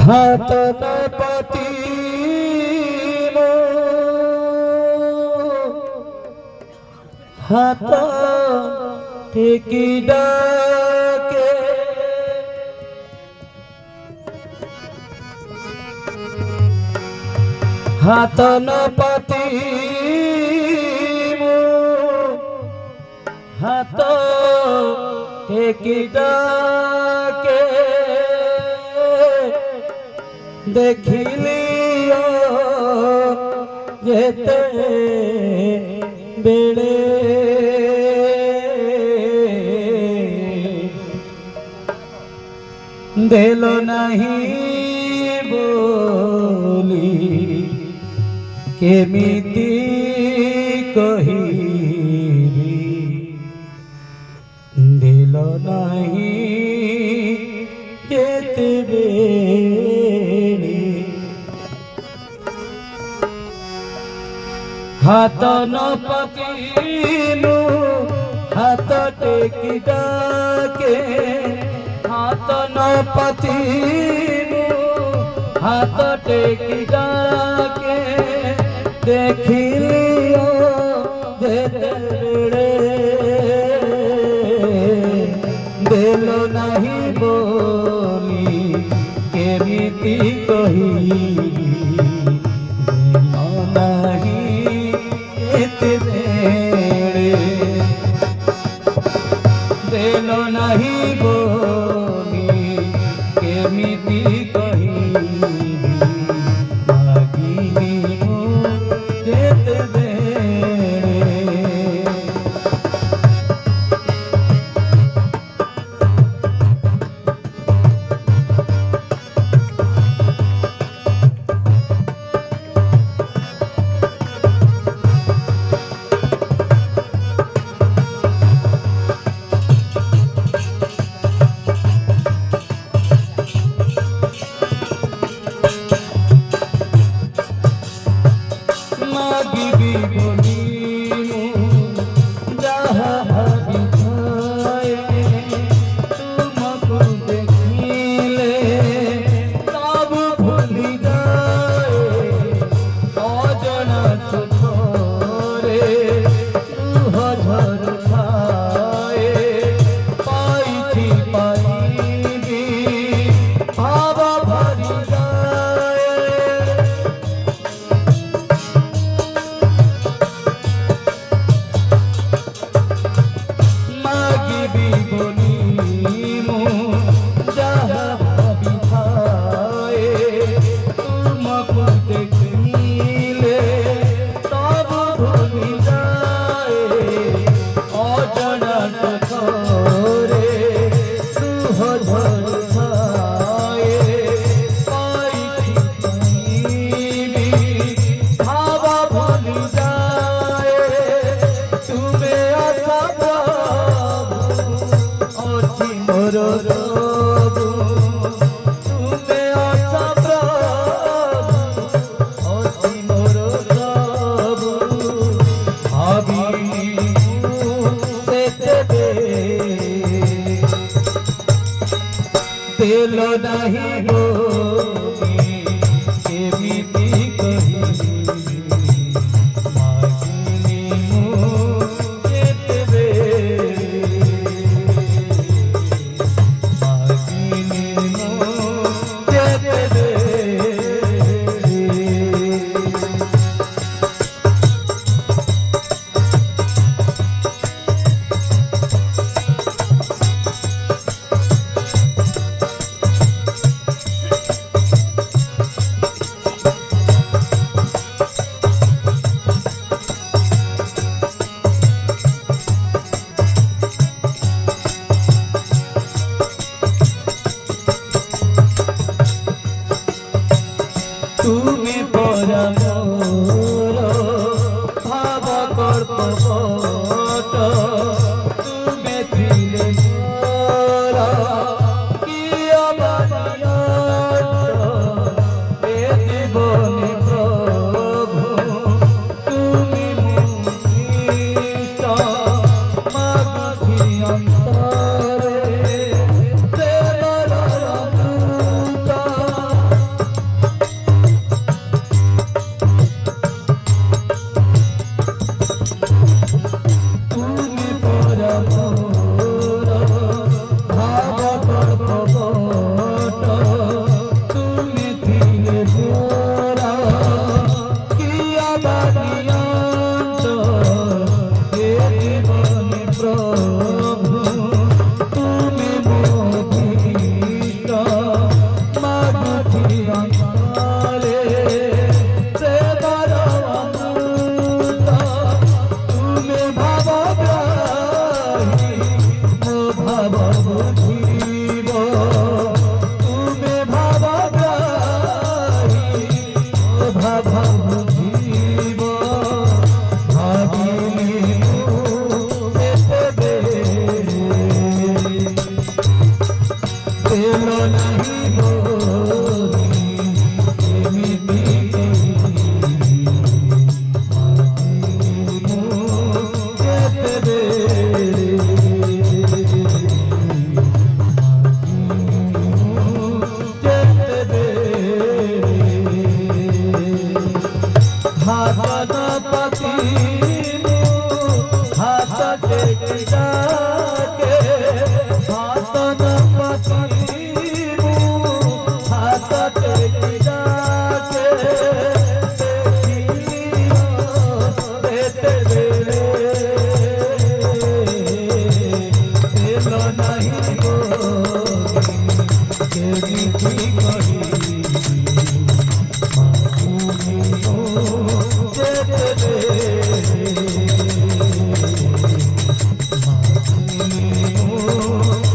हाथ न पति हाथ टेकी डाके हाथ न पति हाथ टेकी डाके देखिलियो जेते बेड़े देलो नहीं बोली केमिति कहिबी देलो नहीं जेते बेड़े हाथ न पतिनु हाथ टेकी डाके हाथ न पतिनु हाथ टेकी डाके देखिलियो जेते बेड़े देलो नहीं बोली केमिति कहिबी देलो नहीं जेते बेड़े देलो नहीं बोली केमिति कहिबी मागिली मु जेते बेड़े मागिबी बोलिनु जहा भाभी थाए तुमको देखिले तब भूली जाए अजना सुथरे लुह झर खाए पाइछि पाइबी भाव भरी जाए मागिबी बोलिनु जहा भाभी थाए तुमको देखिले तब भूली जाए अजना सुथरे लुह झर खाए पाइछि पाइबी भाव भरी जाए तुमे आशा अछि मोर प्रभु तुमे आशा प्रभु अछि मोर प्रभु भाभी सेते देलो नहीं बोली केमिति कहिबी मागिली मु जेते बेड़े मागिली मु जेते बेड़े હાથના પતિનું હાથ ટેકી રાખે હાથના પતિનું હાથ ટેકી રાખે Oh